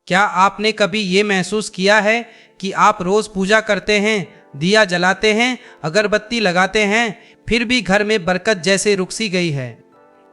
क्या आपने कभी ये महसूस किया है कि आप रोज पूजा करते हैं, दिया जलाते हैं, अगरबत्ती लगाते हैं, फिर भी घर में बरकत जैसे रुक सी गई है?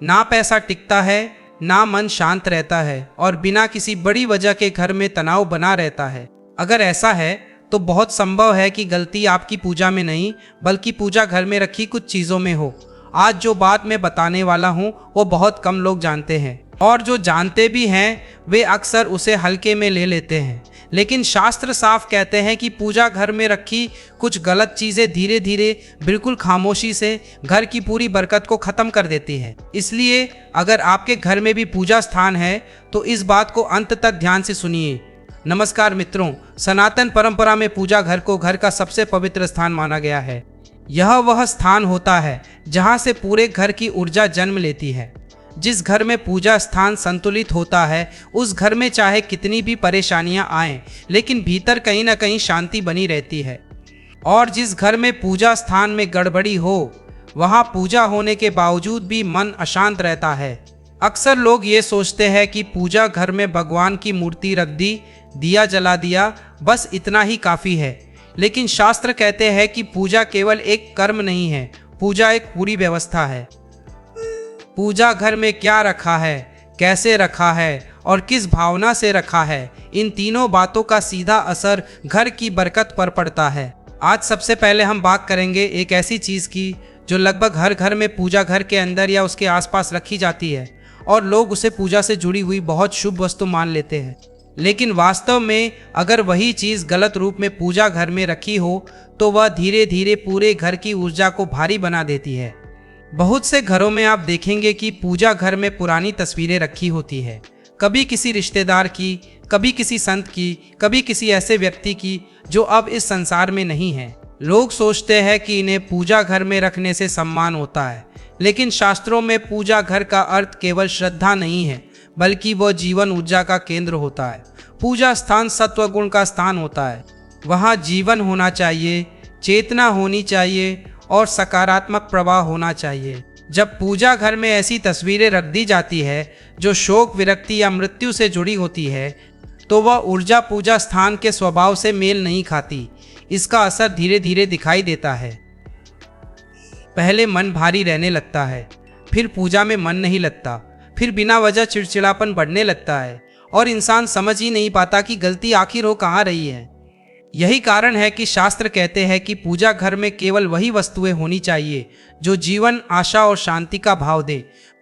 ना पैसा टिकता है, ना मन शांत रहता है और बिना किसी बड़ी वजह के घर में तनाव बना रहता है। अगर ऐसा है तो बहुत संभव है कि गलती आपकी पूजा में नहीं बल्कि पूजा घर में रखी कुछ चीज़ों में हो। आज जो बात मैं बताने वाला हूँ वो बहुत कम लोग जानते हैं और जो जानते भी हैं वे अक्सर उसे हल्के में ले लेते हैं। लेकिन शास्त्र साफ कहते हैं कि पूजा घर में रखी कुछ गलत चीज़ें धीरे धीरे बिल्कुल खामोशी से घर की पूरी बरकत को ख़त्म कर देती है। इसलिए अगर आपके घर में भी पूजा स्थान है तो इस बात को अंत तक ध्यान से सुनिए। नमस्कार मित्रों, सनातन परंपरा में पूजा घर को घर का सबसे पवित्र स्थान माना गया है। यह वह स्थान होता है जहाँ से पूरे घर की ऊर्जा जन्म लेती है। जिस घर में पूजा स्थान संतुलित होता है उस घर में चाहे कितनी भी परेशानियां आएं, लेकिन भीतर कहीं ना कहीं शांति बनी रहती है। और जिस घर में पूजा स्थान में गड़बड़ी हो वहां पूजा होने के बावजूद भी मन अशांत रहता है। अक्सर लोग ये सोचते हैं कि पूजा घर में भगवान की मूर्ति रख दी, दिया जला दिया, बस इतना ही काफ़ी है। लेकिन शास्त्र कहते हैं कि पूजा केवल एक कर्म नहीं है, पूजा एक पूरी व्यवस्था है। पूजा घर में क्या रखा है, कैसे रखा है और किस भावना से रखा है, इन तीनों बातों का सीधा असर घर की बरकत पर पड़ता है। आज सबसे पहले हम बात करेंगे एक ऐसी चीज़ की जो लगभग हर घर में पूजा घर के अंदर या उसके आसपास रखी जाती है और लोग उसे पूजा से जुड़ी हुई बहुत शुभ वस्तु मान लेते हैं। लेकिन वास्तव में अगर वही चीज़ गलत रूप में पूजा घर में रखी हो तो वह धीरे धीरे पूरे घर की ऊर्जा को भारी बना देती है। बहुत से घरों में आप देखेंगे कि पूजा घर में पुरानी तस्वीरें रखी होती है, कभी किसी रिश्तेदार की, कभी किसी संत की, कभी किसी ऐसे व्यक्ति की जो अब इस संसार में नहीं है। लोग सोचते हैं कि इन्हें पूजा घर में रखने से सम्मान होता है, लेकिन शास्त्रों में पूजा घर का अर्थ केवल श्रद्धा नहीं है बल्कि वह जीवन ऊर्जा का केंद्र होता है। पूजा स्थान सत्व गुण का स्थान होता है। वहाँ जीवन होना चाहिए, चेतना होनी चाहिए और सकारात्मक प्रवाह होना चाहिए। जब पूजा घर में ऐसी तस्वीरें रख दी जाती है जो शोक, विरक्ति या मृत्यु से जुड़ी होती है तो वह ऊर्जा पूजा स्थान के स्वभाव से मेल नहीं खाती। इसका असर धीरे धीरे दिखाई देता है। पहले मन भारी रहने लगता है, फिर पूजा में मन नहीं लगता, फिर बिना वजह चिड़चिड़ापन बढ़ने लगता है और इंसान समझ ही नहीं पाता कि गलती आखिर हो कहाँ रही है। यही कारण है कि शास्त्र कहते हैं कि पूजा घर में केवल वही वस्तुएं होनी चाहिए जो जीवन, आशा और शांति का भाव दे।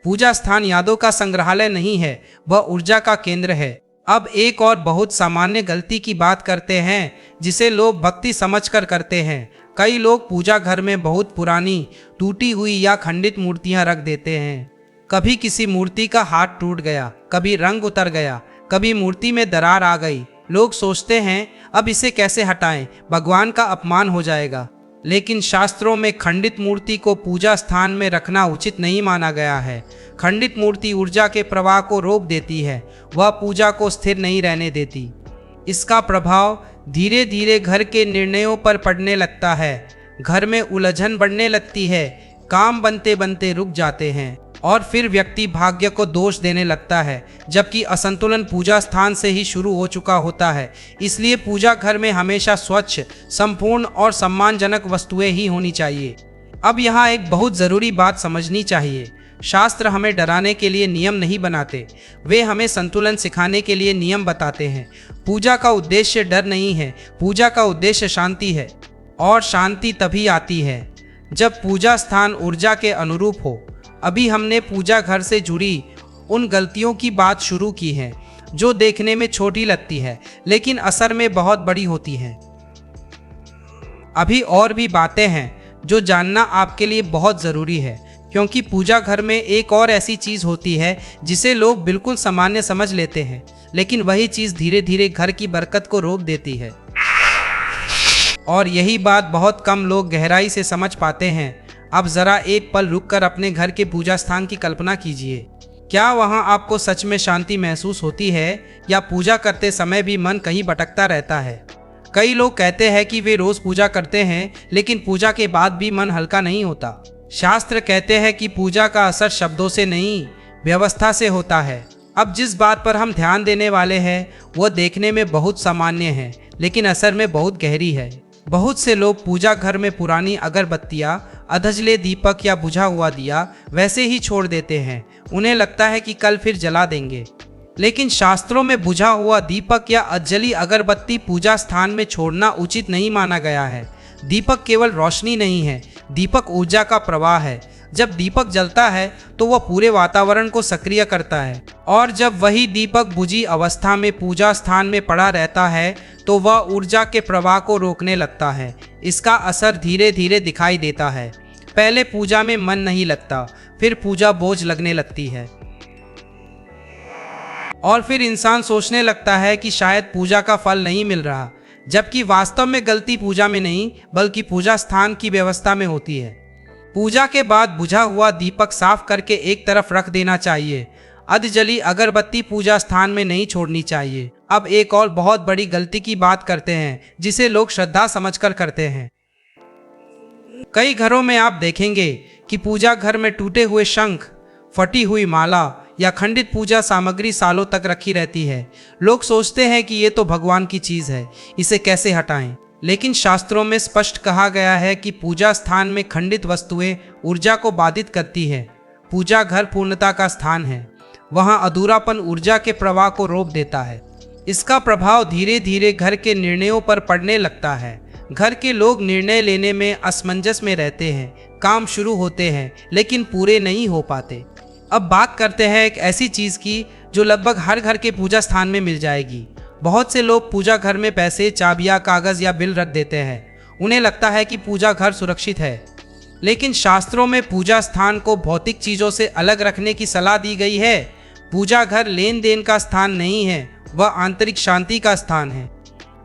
पूजा स्थान यादों का संग्रहालय नहीं है, वह ऊर्जा का केंद्र है। अब एक और बहुत सामान्य गलती की बात करते हैं जिसे लोग भक्ति समझकर करते हैं। कई लोग पूजा घर में बहुत पुरानी, टूटी हुई या खंडित मूर्तियां रख देते हैं। कभी किसी मूर्ति का हाथ टूट गया, कभी रंग उतर गया, कभी मूर्ति में दरार आ गई। लोग सोचते हैं अब इसे कैसे हटाएं, भगवान का अपमान हो जाएगा। लेकिन शास्त्रों में खंडित मूर्ति को पूजा स्थान में रखना उचित नहीं माना गया है। खंडित मूर्ति ऊर्जा के प्रवाह को रोक देती है, वह पूजा को स्थिर नहीं रहने देती। इसका प्रभाव धीरे धीरे घर के निर्णयों पर पड़ने लगता है। घर में उलझन बढ़ने लगती है, काम बनते बनते रुक जाते हैं और फिर व्यक्ति भाग्य को दोष देने लगता है, जबकि असंतुलन पूजा स्थान से ही शुरू हो चुका होता है। इसलिए पूजा घर में हमेशा स्वच्छ, संपूर्ण और सम्मानजनक वस्तुएं ही होनी चाहिए। अब यहाँ एक बहुत ज़रूरी बात समझनी चाहिए। शास्त्र हमें डराने के लिए नियम नहीं बनाते, वे हमें संतुलन सिखाने के लिए नियम बताते हैं। पूजा का उद्देश्य डर नहीं है, पूजा का उद्देश्य शांति है। और शांति तभी आती है जब पूजा स्थान ऊर्जा के अनुरूप हो। अभी हमने पूजा घर से जुड़ी उन गलतियों की बात शुरू की है जो देखने में छोटी लगती है लेकिन असर में बहुत बड़ी होती हैं। अभी और भी बातें हैं जो जानना आपके लिए बहुत ज़रूरी है, क्योंकि पूजा घर में एक और ऐसी चीज़ होती है जिसे लोग बिल्कुल सामान्य समझ लेते हैं, लेकिन वही चीज़ धीरे धीरे घर की बरकत को रोक देती है। और यही बात बहुत कम लोग गहराई से समझ पाते हैं। अब ज़रा एक पल रुककर अपने घर के पूजा स्थान की कल्पना कीजिए। क्या वहाँ आपको सच में शांति महसूस होती है या पूजा करते समय भी मन कहीं भटकता रहता है? कई लोग कहते हैं कि वे रोज़ पूजा करते हैं लेकिन पूजा के बाद भी मन हल्का नहीं होता। शास्त्र कहते हैं कि पूजा का असर शब्दों से नहीं, व्यवस्था से होता है। अब जिस बात पर हम ध्यान देने वाले हैं वह देखने में बहुत सामान्य है, लेकिन असर में बहुत गहरी है। बहुत से लोग पूजा घर में पुरानी अगरबत्तियां, अधजले दीपक या बुझा हुआ दिया वैसे ही छोड़ देते हैं। उन्हें लगता है कि कल फिर जला देंगे। लेकिन शास्त्रों में बुझा हुआ दीपक या अधजली अगरबत्ती पूजा स्थान में छोड़ना उचित नहीं माना गया है। दीपक केवल रोशनी नहीं है, दीपक ऊर्जा का प्रवाह है। जब दीपक जलता है तो वह पूरे वातावरण को सक्रिय करता है, और जब वही दीपक बुझी अवस्था में पूजा स्थान में पड़ा रहता है तो वह ऊर्जा के प्रवाह को रोकने लगता है। इसका असर धीरे धीरे दिखाई देता है। पहले पूजा में मन नहीं लगता, फिर पूजा बोझ लगने लगती है, और फिर इंसान सोचने लगता है कि शायद पूजा का फल नहीं मिल रहा, जबकि वास्तव में गलती पूजा में नहीं बल्कि पूजा स्थान की व्यवस्था में होती है। पूजा के बाद बुझा हुआ दीपक साफ करके एक तरफ रख देना चाहिए। अधजली अगरबत्ती पूजा स्थान में नहीं छोड़नी चाहिए। अब एक और बहुत बड़ी गलती की बात करते हैं जिसे लोग श्रद्धा समझकर करते हैं। कई घरों में आप देखेंगे कि पूजा घर में टूटे हुए शंख, फटी हुई माला या खंडित पूजा सामग्री सालों तक रखी रहती है। लोग सोचते हैं कि ये तो भगवान की चीज है, इसे कैसे हटाएं। लेकिन शास्त्रों में स्पष्ट कहा गया है कि पूजा स्थान में खंडित वस्तुएं ऊर्जा को बाधित करती है। पूजा घर पूर्णता का स्थान है, वहां अधूरापन ऊर्जा के प्रवाह को रोक देता है। इसका प्रभाव धीरे धीरे घर के निर्णयों पर पड़ने लगता है। घर के लोग निर्णय लेने में असमंजस में रहते हैं, काम शुरू होते हैं लेकिन पूरे नहीं हो पाते। अब बात करते हैं एक ऐसी चीज की जो लगभग हर घर के पूजा स्थान में मिल जाएगी। बहुत से लोग पूजा घर में पैसे, चाबियां, कागज या बिल रख देते हैं। उन्हें लगता है कि पूजा घर सुरक्षित है, लेकिन शास्त्रों में पूजा स्थान को भौतिक चीजों से अलग रखने की सलाह दी गई है। पूजा घर लेन देन का स्थान नहीं है, वह आंतरिक शांति का स्थान है।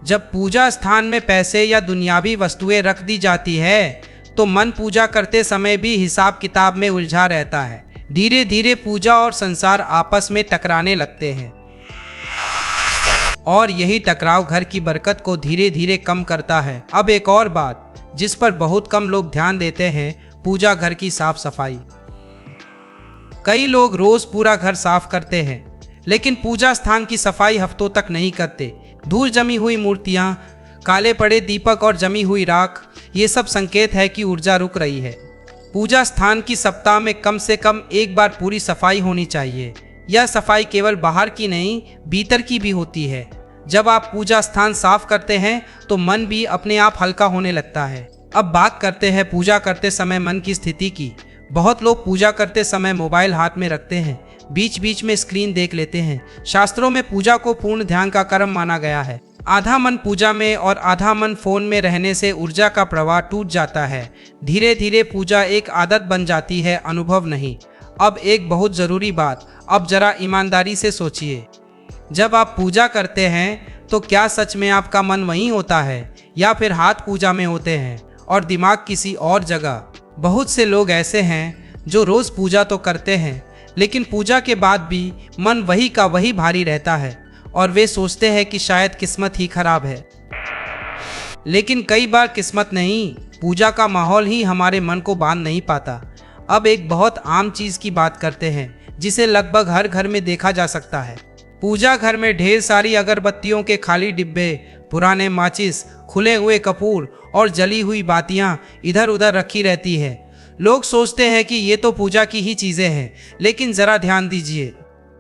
जब पूजा स्थान में पैसे या दुनियावी वस्तुएं रख दी जाती है तो मन पूजा करते समय भी हिसाब किताब में उलझा रहता है। धीरे धीरे पूजा और संसार आपस में टकराने लगते हैं, और यही टकराव घर की बरकत को धीरे धीरे कम करता है। अब एक और बात जिस पर बहुत कम लोग ध्यान देते हैं, पूजा घर की साफ सफाई। कई लोग रोज पूरा घर साफ करते हैं, लेकिन पूजा स्थान की सफाई हफ्तों तक नहीं करते। धूल जमी हुई मूर्तियां, काले पड़े दीपक और जमी हुई राख, ये सब संकेत है कि ऊर्जा रुक रही है। पूजा स्थान की सप्ताह में कम से कम एक बार पूरी सफाई होनी चाहिए। यह सफाई केवल बाहर की नहीं, भीतर की भी होती है। जब आप पूजा स्थान साफ करते हैं तो मन भी अपने आप हल्का होने लगता है। अब बात करते हैं पूजा करते समय मन की स्थिति की। बहुत लोग पूजा करते समय मोबाइल हाथ में रखते हैं, बीच बीच में स्क्रीन देख लेते हैं। शास्त्रों में पूजा को पूर्ण ध्यान का कर्म माना गया है। आधा मन पूजा में और आधा मन फोन में रहने से ऊर्जा का प्रवाह टूट जाता है। धीरे धीरे पूजा एक आदत बन जाती है, अनुभव नहीं। अब एक बहुत ज़रूरी बात, अब जरा ईमानदारी से सोचिए, जब आप पूजा करते हैं तो क्या सच में आपका मन वहीं होता है या फिर हाथ पूजा में होते हैं और दिमाग किसी और जगह? बहुत से लोग ऐसे हैं जो रोज़ पूजा तो करते हैं, लेकिन पूजा के बाद भी मन वही का वही भारी रहता है और वे सोचते हैं कि शायद किस्मत ही खराब है। लेकिन कई बार किस्मत नहीं, पूजा का माहौल ही हमारे मन को बांध नहीं पाता। अब एक बहुत आम चीज़ की बात करते हैं जिसे लगभग हर घर में देखा जा सकता है। पूजा घर में ढेर सारी अगरबत्तियों के खाली डिब्बे, पुराने माचिस, खुले हुए कपूर और जली हुई बातियां इधर उधर रखी रहती है। लोग सोचते हैं कि ये तो पूजा की ही चीज़ें हैं, लेकिन ज़रा ध्यान दीजिए,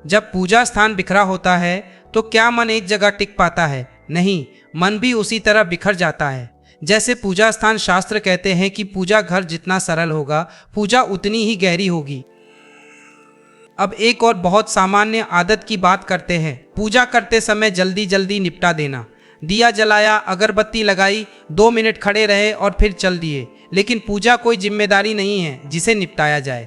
जब पूजा स्थान बिखरा होता है तो क्या मन एक जगह टिक पाता है? नहीं, मन भी उसी तरह बिखर जाता है। जैसे पूजा स्थान, शास्त्र कहते हैं कि पूजा घर जितना सरल होगा, पूजा उतनी ही गहरी होगी। अब एक और बहुत सामान्य आदत की बात करते हैं। पूजा करते समय जल्दी जल्दी निपटा देना। दिया जलाया, अगरबत्ती लगाई, 2 मिनट खड़े रहे और फिर चल दिए। लेकिन पूजा कोई जिम्मेदारी नहीं है जिसे निपटाया जाए।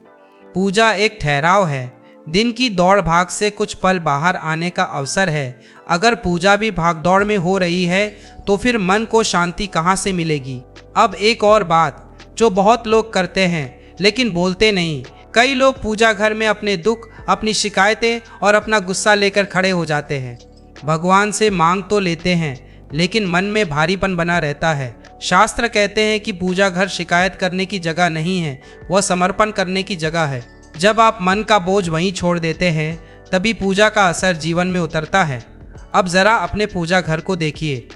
पूजा एक ठहराव है, दिन की दौड़ भाग से कुछ पल बाहर आने का अवसर है। अगर पूजा भी भागदौड़ में हो रही है तो फिर मन को शांति कहाँ से मिलेगी? अब एक और बात जो बहुत लोग करते हैं लेकिन बोलते नहीं। कई लोग पूजा घर में अपने दुख, अपनी शिकायतें और अपना गुस्सा लेकर खड़े हो जाते हैं। भगवान से मांग तो लेते हैं लेकिन मन में भारीपन बना रहता है। शास्त्र कहते हैं कि पूजा घर शिकायत करने की जगह नहीं है, वह समर्पण करने की जगह है। जब आप मन का बोझ वहीं छोड़ देते हैं तभी पूजा का असर जीवन में उतरता है। अब ज़रा अपने पूजा घर को देखिए।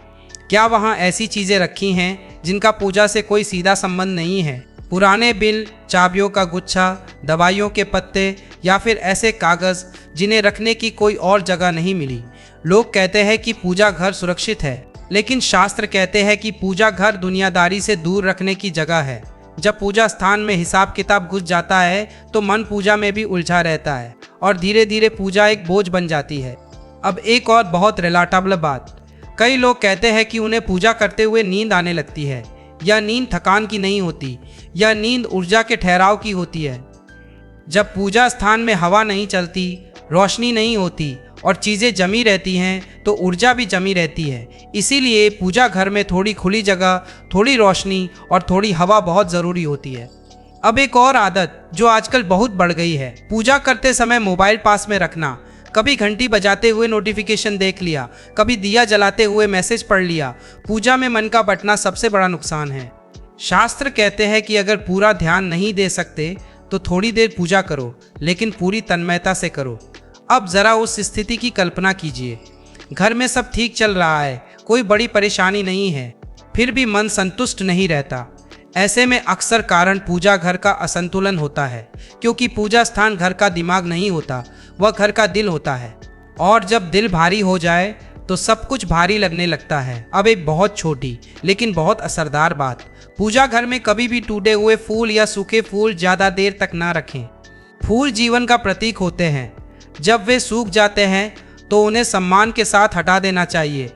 क्या वहाँ ऐसी चीज़ें रखी हैं जिनका पूजा से कोई सीधा संबंध नहीं है? पुराने बिल, चाबियों का गुच्छा, दवाइयों के पत्ते या फिर ऐसे कागज़ जिन्हें रखने की कोई और जगह नहीं मिली। लोग कहते हैं कि पूजा घर सुरक्षित है, लेकिन शास्त्र कहते हैं कि पूजा घर दुनियादारी से दूर रखने की जगह है। जब पूजा स्थान में हिसाब किताब घुस जाता है तो मन पूजा में भी उलझा रहता है और धीरे धीरे पूजा एक बोझ बन जाती है। अब एक और बहुत रिलेटेबल बात, कई लोग कहते हैं कि उन्हें पूजा करते हुए नींद आने लगती है। यह नींद थकान की नहीं होती, यह नींद ऊर्जा के ठहराव की होती है। जब पूजा स्थान में हवा नहीं चलती, रोशनी नहीं होती और चीज़ें जमी रहती हैं तो ऊर्जा भी जमी रहती है। इसीलिए पूजा घर में थोड़ी खुली जगह, थोड़ी रोशनी और थोड़ी हवा बहुत ज़रूरी होती है। अब एक और आदत जो आजकल बहुत बढ़ गई है, पूजा करते समय मोबाइल पास में रखना। कभी घंटी बजाते हुए नोटिफिकेशन देख लिया, कभी दिया जलाते हुए मैसेज पढ़ लिया। पूजा में मन का बंटना सबसे बड़ा नुकसान है। शास्त्र कहते हैं कि अगर पूरा ध्यान नहीं दे सकते तो थोड़ी देर पूजा करो, लेकिन पूरी तन्मयता से करो। अब ज़रा उस स्थिति की कल्पना कीजिए, घर में सब ठीक चल रहा है, कोई बड़ी परेशानी नहीं है, फिर भी मन संतुष्ट नहीं रहता। ऐसे में अक्सर कारण पूजा घर का असंतुलन होता है, क्योंकि पूजा स्थान घर का दिमाग नहीं होता, वह घर का दिल होता है। और जब दिल भारी हो जाए तो सब कुछ भारी लगने लगता है। अब एक बहुत छोटी लेकिन बहुत असरदार बात, पूजा घर में कभी भी टूटे हुए फूल या सूखे फूल ज़्यादा देर तक ना रखें। फूल जीवन का प्रतीक होते हैं, जब वे सूख जाते हैं तो उन्हें सम्मान के साथ हटा देना चाहिए।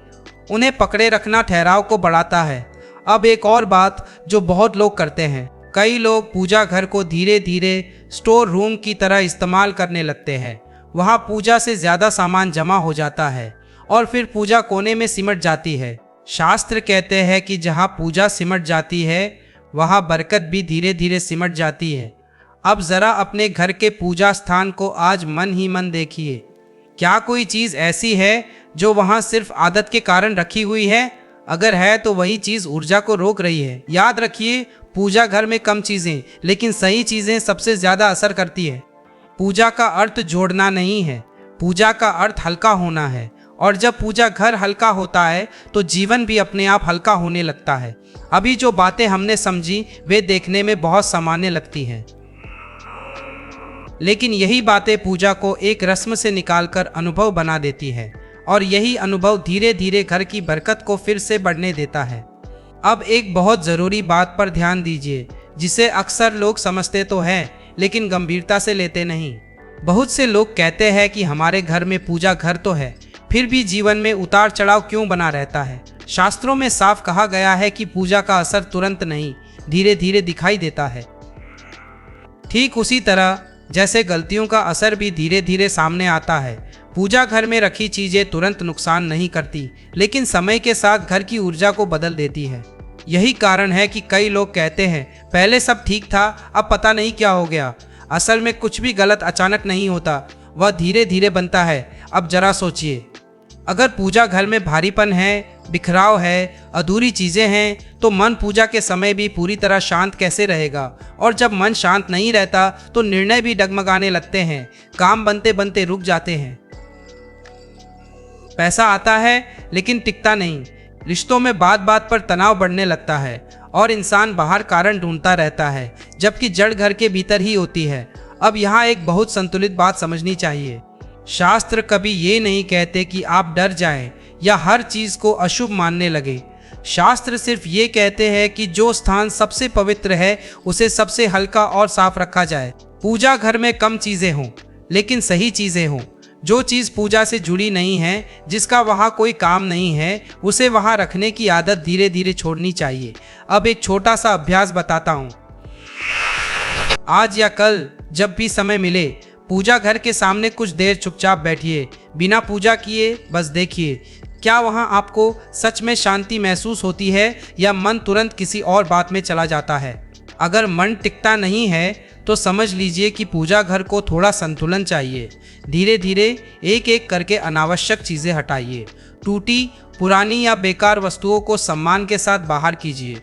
उन्हें पकड़े रखना ठहराव को बढ़ाता है। अब एक और बात जो बहुत लोग करते हैं, कई लोग पूजा घर को धीरे धीरे स्टोर रूम की तरह इस्तेमाल करने लगते हैं। वहाँ पूजा से ज़्यादा सामान जमा हो जाता है और फिर पूजा कोने में सिमट जाती है। शास्त्र कहते हैं कि जहाँ पूजा सिमट जाती है वहाँ बरकत भी धीरे धीरे सिमट जाती है। अब ज़रा अपने घर के पूजा स्थान को आज मन ही मन देखिए। क्या कोई चीज़ ऐसी है जो वहाँ सिर्फ आदत के कारण रखी हुई है? अगर है तो वही चीज़ ऊर्जा को रोक रही है। याद रखिए, पूजा घर में कम चीज़ें लेकिन सही चीज़ें सबसे ज़्यादा असर करती है। पूजा का अर्थ जोड़ना नहीं है, पूजा का अर्थ हल्का होना है। और जब पूजा घर हल्का होता है तो जीवन भी अपने आप हल्का होने लगता है। अभी जो बातें हमने समझी वे देखने में बहुत सामान्य लगती हैं, लेकिन यही बातें पूजा को एक रस्म से निकालकर अनुभव बना देती है और यही अनुभव धीरे धीरे घर की बरकत को फिर से बढ़ने देता है। अब एक बहुत ज़रूरी बात पर ध्यान दीजिए, जिसे अक्सर लोग समझते तो हैं लेकिन गंभीरता से लेते नहीं। बहुत से लोग कहते हैं कि हमारे घर में पूजा घर तो है, फिर भी जीवन में उतार चढ़ाव क्यों बना रहता है। शास्त्रों में साफ कहा गया है कि पूजा का असर तुरंत नहीं, धीरे धीरे दिखाई देता है। ठीक उसी तरह जैसे गलतियों का असर भी धीरे धीरे सामने आता है, पूजा घर में रखी चीज़ें तुरंत नुकसान नहीं करती, लेकिन समय के साथ घर की ऊर्जा को बदल देती है। यही कारण है कि कई लोग कहते हैं पहले सब ठीक था, अब पता नहीं क्या हो गया। असल में कुछ भी गलत अचानक नहीं होता, वह धीरे धीरे बनता है। अब जरा सोचिए, अगर पूजा घर में भारीपन है, बिखराव है, अधूरी चीज़ें हैं, तो मन पूजा के समय भी पूरी तरह शांत कैसे रहेगा। और जब मन शांत नहीं रहता तो निर्णय भी डगमगाने लगते हैं, काम बनते बनते रुक जाते हैं। पैसा आता है लेकिन टिकता नहीं, रिश्तों में बात बात पर तनाव बढ़ने लगता है और इंसान बाहर कारण ढूंढता रहता है, जबकि जड़ घर के भीतर ही होती है। अब यहाँ एक बहुत संतुलित बात समझनी चाहिए। शास्त्र कभी ये नहीं कहते कि आप डर जाएं या हर चीज़ को अशुभ मानने लगे। शास्त्र सिर्फ ये कहते हैं कि जो स्थान सबसे पवित्र है उसे सबसे हल्का और साफ रखा जाए। पूजा घर में कम चीज़ें हों लेकिन सही चीज़ें हों। जो चीज़ पूजा से जुड़ी नहीं है, जिसका वहाँ कोई काम नहीं है, उसे वहाँ रखने की आदत धीरे धीरे छोड़नी चाहिए। अब एक छोटा सा अभ्यास बताता हूँ। आज या कल जब भी समय मिले, पूजा घर के सामने कुछ देर चुपचाप बैठिए, बिना पूजा किए बस देखिए। क्या वहाँ आपको सच में शांति महसूस होती है या मन तुरंत किसी और बात में चला जाता है? अगर मन टिकता नहीं है तो समझ लीजिए कि पूजा घर को थोड़ा संतुलन चाहिए। धीरे धीरे एक एक करके अनावश्यक चीज़ें हटाइए। टूटी, पुरानी या बेकार वस्तुओं को सम्मान के साथ बाहर कीजिए।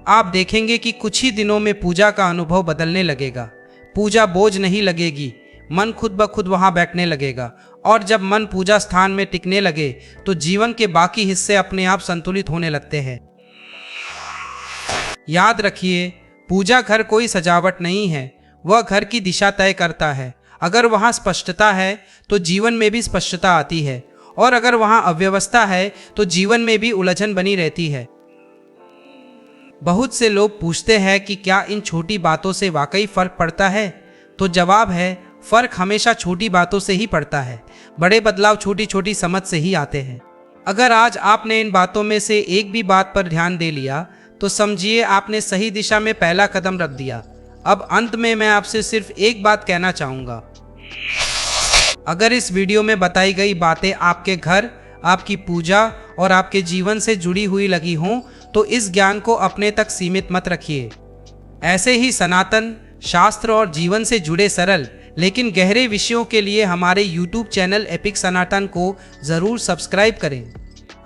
आप देखेंगे कि कुछ ही दिनों में पूजा का अनुभव बदलने लगेगा। पूजा बोझ नहीं लगेगी, मन खुद ब खुद वहां बैठने लगेगा। और जब मन पूजा स्थान में टिकने लगे तो जीवन के बाकी हिस्से अपने आप संतुलित होने लगते हैं। याद रखिए, पूजा घर कोई सजावट नहीं है, वह घर की दिशा तय करता है। अगर वहाँ स्पष्टता है तो जीवन में भी स्पष्टता आती है, और अगर वहाँ अव्यवस्था है तो जीवन में भी उलझन बनी रहती है। बहुत से लोग पूछते हैं कि क्या इन छोटी बातों से वाकई फर्क पड़ता है? तो जवाब है, फर्क हमेशा छोटी बातों से ही पड़ता है। बड़े बदलाव छोटी छोटी समझ से ही आते हैं। अगर आज आपने इन बातों में से एक भी बात पर ध्यान दे लिया तो समझिए आपने सही दिशा में पहला कदम रख दिया। अब अंत में मैं आपसे सिर्फ एक बात कहना चाहूँगा। अगर इस वीडियो में बताई गई बातें आपके घर, आपकी पूजा और आपके जीवन से जुड़ी हुई लगी हों तो इस ज्ञान को अपने तक सीमित मत रखिए। ऐसे ही सनातन, शास्त्र और जीवन से जुड़े सरल लेकिन गहरे विषयों के लिए हमारे YouTube चैनल एपिक सनातन को ज़रूर सब्सक्राइब करें।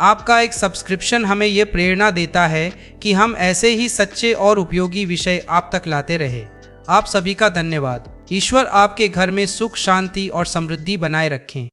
आपका एक सब्सक्रिप्शन हमें ये प्रेरणा देता है कि हम ऐसे ही सच्चे और उपयोगी विषय आप तक लाते रहे। आप सभी का धन्यवाद। ईश्वर आपके घर में सुख, शांति और समृद्धि बनाए रखें।